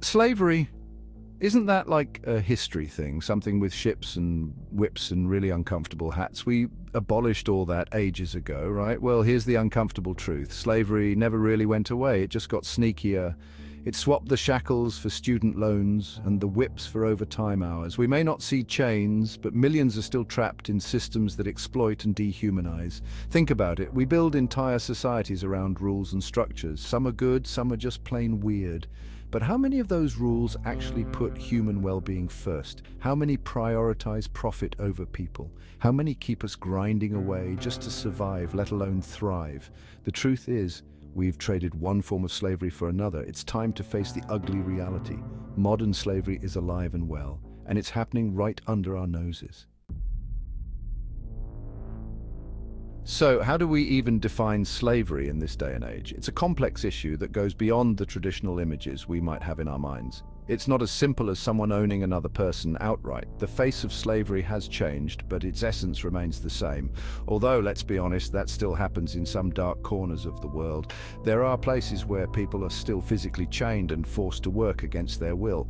Slavery, isn't that like a history thing? Something with ships and whips and really uncomfortable hats? We abolished all that ages ago, right? Well, here's the uncomfortable truth. Slavery never really went away. It just got sneakier. It swapped the shackles for student loans and the whips for overtime hours. We may not see chains, but millions are still trapped in systems that exploit and dehumanize. Think about it. We build entire societies around rules and structures. Some are good, some are just plain weird. But how many of those rules actually put human well-being first? How many prioritize profit over people? How many keep us grinding away just to survive, let alone thrive? The truth is, we've traded one form of slavery for another. It's time to face the ugly reality. Modern slavery is alive and well, and it's happening right under our noses. So, how do we even define slavery in this day and age? It's a complex issue that goes beyond the traditional images we might have in our minds. It's not as simple as someone owning another person outright. The face of slavery has changed, but its essence remains the same. Although, let's be honest, that still happens in some dark corners of the world. There are places where people are still physically chained and forced to work against their will.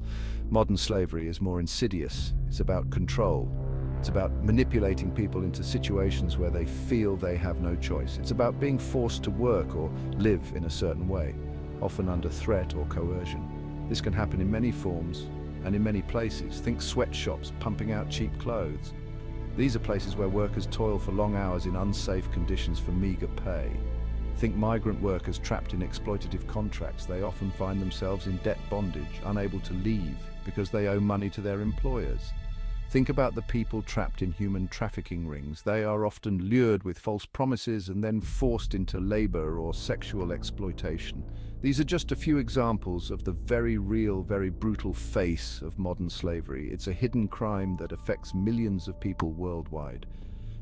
Modern slavery is more insidious. It's about control. It's about manipulating people into situations where they feel they have no choice. It's about being forced to work or live in a certain way, often under threat or coercion. This can happen in many forms and in many places. Think sweatshops pumping out cheap clothes. These are places where workers toil for long hours in unsafe conditions for meager pay. Think migrant workers trapped in exploitative contracts. They often find themselves in debt bondage, unable to leave because they owe money to their employers. Think about the people trapped in human trafficking rings. They are often lured with false promises and then forced into labor or sexual exploitation. These are just a few examples of the very real, very brutal face of modern slavery. It's a hidden crime that affects millions of people worldwide.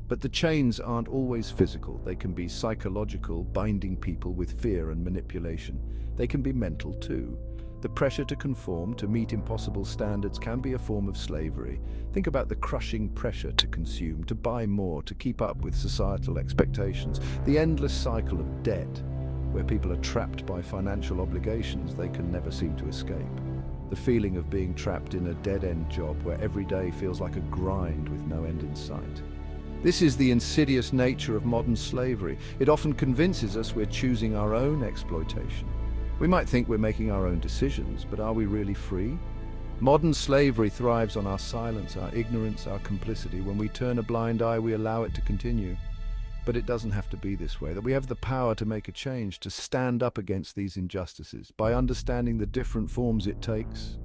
But the chains aren't always physical. They can be psychological, binding people with fear and manipulation. They can be mental too. The pressure to conform, to meet impossible standards, can be a form of slavery. Think about the crushing pressure to consume, to buy more, to keep up with societal expectations. The endless cycle of debt, where people are trapped by financial obligations they can never seem to escape. The feeling of being trapped in a dead-end job where every day feels like a grind with no end in sight. This is the insidious nature of modern slavery. It often convinces us we're choosing our own exploitation. We might think we're making our own decisions, but are we really free? Modern slavery thrives on our silence, our ignorance, our complicity. When we turn a blind eye, we allow it to continue. But it doesn't have to be this way, that we have the power to make a change, to stand up against these injustices. By understanding the different forms it takes,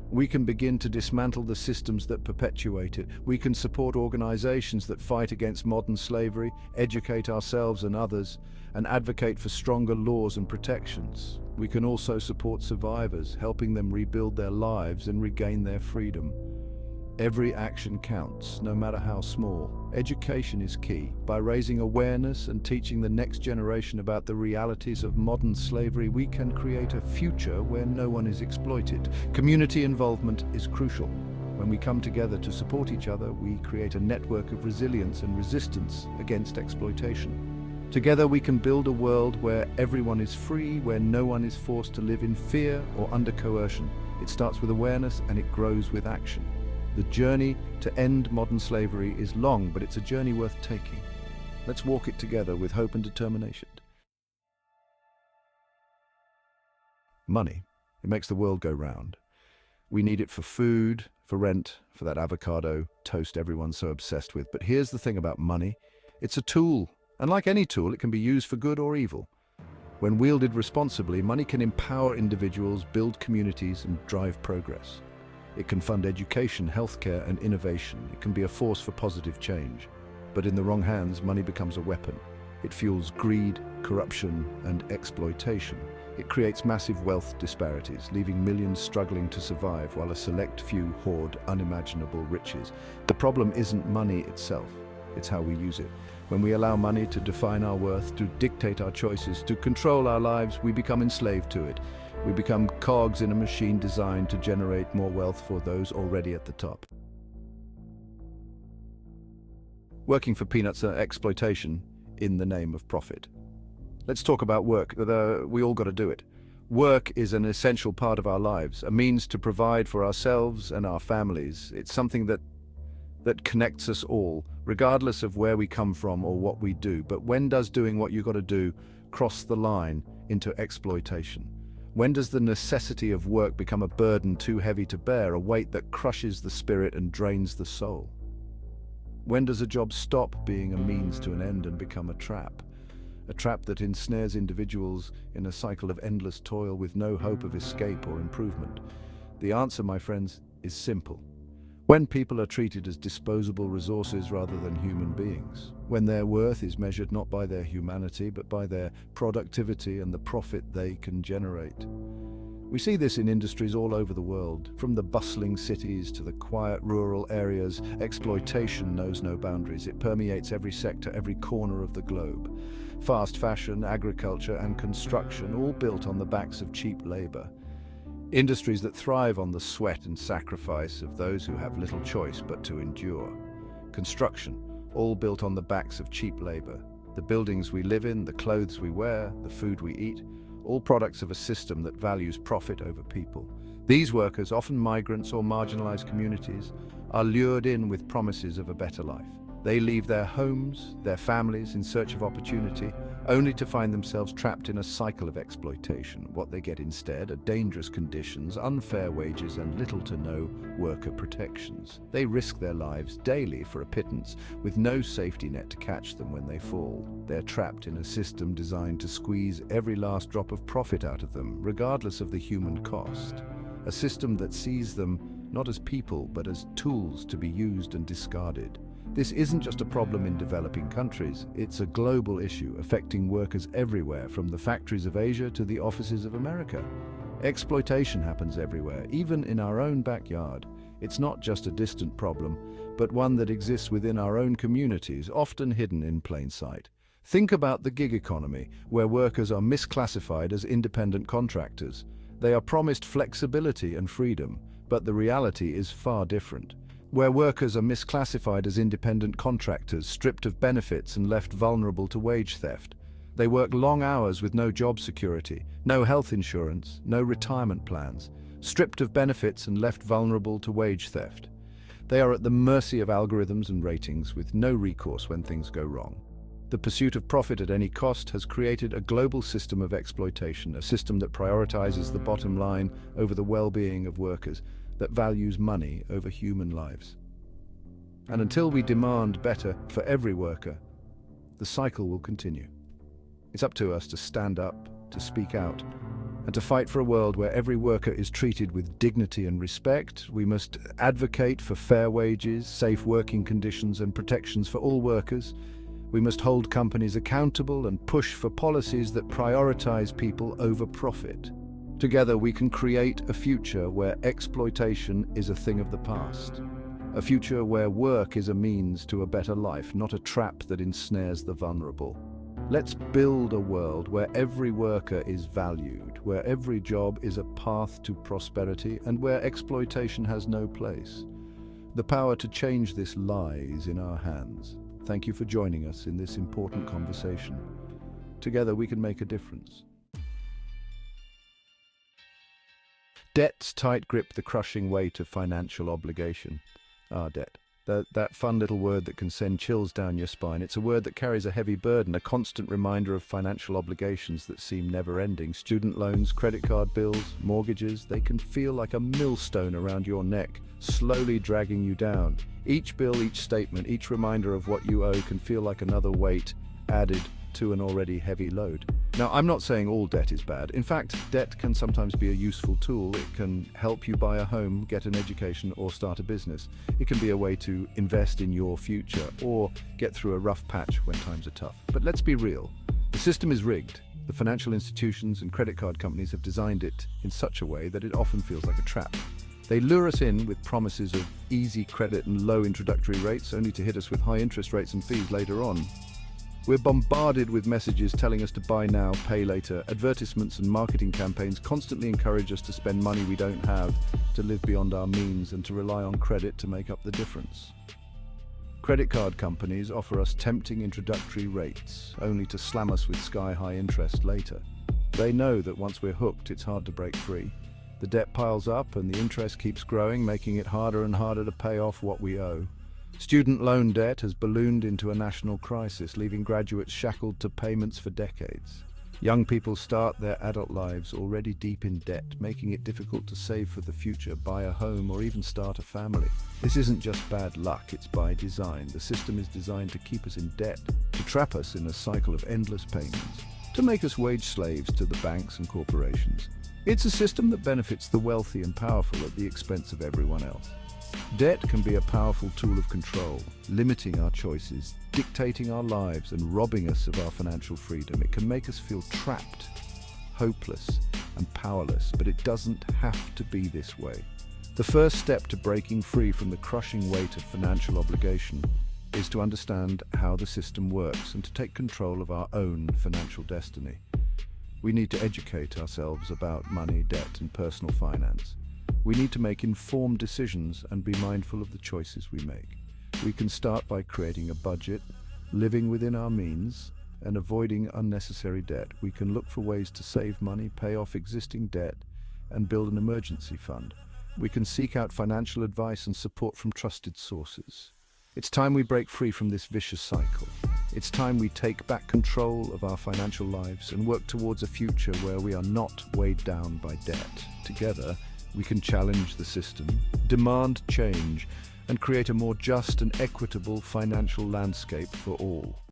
we can begin to dismantle the systems that perpetuate it. We can support organizations that fight against modern slavery, educate ourselves and others, and advocate for stronger laws and protections. We can also support survivors, helping them rebuild their lives and regain their freedom. Every action counts, no matter how small. Education is key. By raising awareness and teaching the next generation about the realities of modern slavery, we can create a future where no one is exploited. Community involvement is crucial. When we come together to support each other, we create a network of resilience and resistance against exploitation. Together we can build a world where everyone is free, where no one is forced to live in fear or under coercion. It starts with awareness and it grows with action. The journey to end modern slavery is long, but it's a journey worth taking. Let's walk it together with hope and determination. Money. It makes the world go round. We need it for food, for rent, for that avocado toast everyone's so obsessed with. But here's the thing about money. It's a tool. And like any tool, it can be used for good or evil. When wielded responsibly, money can empower individuals, build communities, and drive progress. It can fund education, healthcare, and innovation. It can be a force for positive change. But in the wrong hands, money becomes a weapon. It fuels greed, corruption, and exploitation. It creates massive wealth disparities, leaving millions struggling to survive while a select few hoard unimaginable riches. The problem isn't money itself. It's how we use it. When we allow money to define our worth, to dictate our choices, to control our lives, we become enslaved to it. We become cogs in a machine designed to generate more wealth for those already at the top. Working for peanuts are exploitation in the name of profit. Let's talk about work. We all got to do it. Work is an essential part of our lives, a means to provide for ourselves and our families. It's something that connects us all, regardless of where we come from or what we do. But when does doing what you got to do cross the line into exploitation? When does the necessity of work become a burden too heavy to bear, a weight that crushes the spirit and drains the soul? When does a job stop being a means to an end and become a trap? A trap that ensnares individuals in a cycle of endless toil with no hope of escape or improvement. The answer, my friends, is simple. When people are treated as disposable resources rather than human beings, when their worth is measured not by their humanity but by their productivity and the profit they can generate. We see this in industries all over the world, from the bustling cities to the quiet rural areas. Exploitation knows no boundaries. It permeates every sector, every corner of the globe. Fast fashion, agriculture, and construction, all built on the backs of cheap labor. Industries that thrive on the sweat and sacrifice of those who have little choice but to endure. Construction, all built on the backs of cheap labor. The buildings we live in, the clothes we wear, the food we eat, all products of a system that values profit over people. These workers, often migrants or marginalized communities, are lured in with promises of a better life. They leave their homes, their families in search of opportunity, only to find themselves trapped in a cycle of exploitation. What they get instead are dangerous conditions, unfair wages, and little to no worker protections. They risk their lives daily for a pittance, with no safety net to catch them when they fall. They're trapped in a system designed to squeeze every last drop of profit out of them, regardless of the human cost. A system that sees them not as people, but as tools to be used and discarded. This isn't just a problem in developing countries, it's a global issue affecting workers everywhere, from the factories of Asia to the offices of America. Exploitation happens everywhere, even in our own backyard. It's not just a distant problem, but one that exists within our own communities, often hidden in plain sight. Think about the gig economy, where workers are misclassified as independent contractors. They are promised flexibility and freedom, but the reality is far different. Where workers are misclassified as independent contractors, stripped of benefits and left vulnerable to wage theft. They work long hours with no job security, no health insurance, no retirement plans, stripped of benefits and left vulnerable to wage theft. They are at the mercy of algorithms and ratings, with no recourse when things go wrong. The pursuit of profit at any cost has created a global system of exploitation, a system that prioritizes the bottom line over the well-being of workers, that values money over human lives. And until we demand better for every worker, the cycle will continue. It's up to us to stand up, to speak out, and to fight for a world where every worker is treated with dignity and respect. We must advocate for fair wages, safe working conditions, and protections for all workers. We must hold companies accountable and push for policies that prioritize people over profit. Together we can create a future where exploitation is a thing of the past. A future where work is a means to a better life, not a trap that ensnares the vulnerable. Let's build a world where every worker is valued, where every job is a path to prosperity, and where exploitation has no place. The power to change this lies in our hands. Thank you for joining us in this important conversation. Together we can make a difference. Debt's tight grip, the crushing weight of financial obligation. Debt. That fun little word that can send chills down your spine. It's a word that carries a heavy burden, a constant reminder of financial obligations that seem never-ending. Student loans, credit card bills, mortgages, they can feel like a millstone around your neck, slowly dragging you down. Each bill, each statement, each reminder of what you owe can feel like another weight added to an already heavy load. Now, I'm not saying all debt is bad. In fact, debt can sometimes be a useful tool. It can help you buy a home, get an education, or start a business. It can be a way to invest in your future or get through a rough patch when times are tough. But let's be real. The system is rigged. The financial institutions and credit card companies have designed it in such a way that it often feels like a trap. They lure us in with promises of easy credit and low introductory rates, only to hit us with high interest rates and fees later on. We're bombarded with messages telling us to buy now, pay later. Advertisements and marketing campaigns constantly encourage us to spend money we don't have, to live beyond our means, and to rely on credit to make up the difference. Credit card companies offer us tempting introductory rates, only to slam us with sky-high interest later. They know that once we're hooked, it's hard to break free. The debt piles up and the interest keeps growing, making it harder and harder to pay off what we owe. Student loan debt has ballooned into a national crisis, leaving graduates shackled to payments for decades. Young people start their adult lives already deep in debt, making it difficult to save for the future, buy a home, or even start a family. This isn't just bad luck, it's by design. The system is designed to keep us in debt, to trap us in a cycle of endless payments, to make us wage slaves to the banks and corporations. It's a system that benefits the wealthy and powerful at the expense of everyone else. Debt can be a powerful tool of control, limiting our choices, dictating our lives, and robbing us of our financial freedom. It can make us feel trapped, hopeless, and powerless, but it doesn't have to be this way. The first step to breaking free from the crushing weight of financial obligation is to understand how the system works and to take control of our own financial destiny. We need to educate ourselves about money, debt, and personal finance. We need to make informed decisions and be mindful of the choices we make. We can start by creating a budget, living within our means, and avoiding unnecessary debt. We can look for ways to save money, pay off existing debt, and build an emergency fund. We can seek out financial advice and support from trusted sources. It's time we break free from this vicious cycle. It's time we take back control of our financial lives and work towards a future where we are not weighed down by debt. Together, we can challenge the system, demand change, and create a more just and equitable financial landscape for all.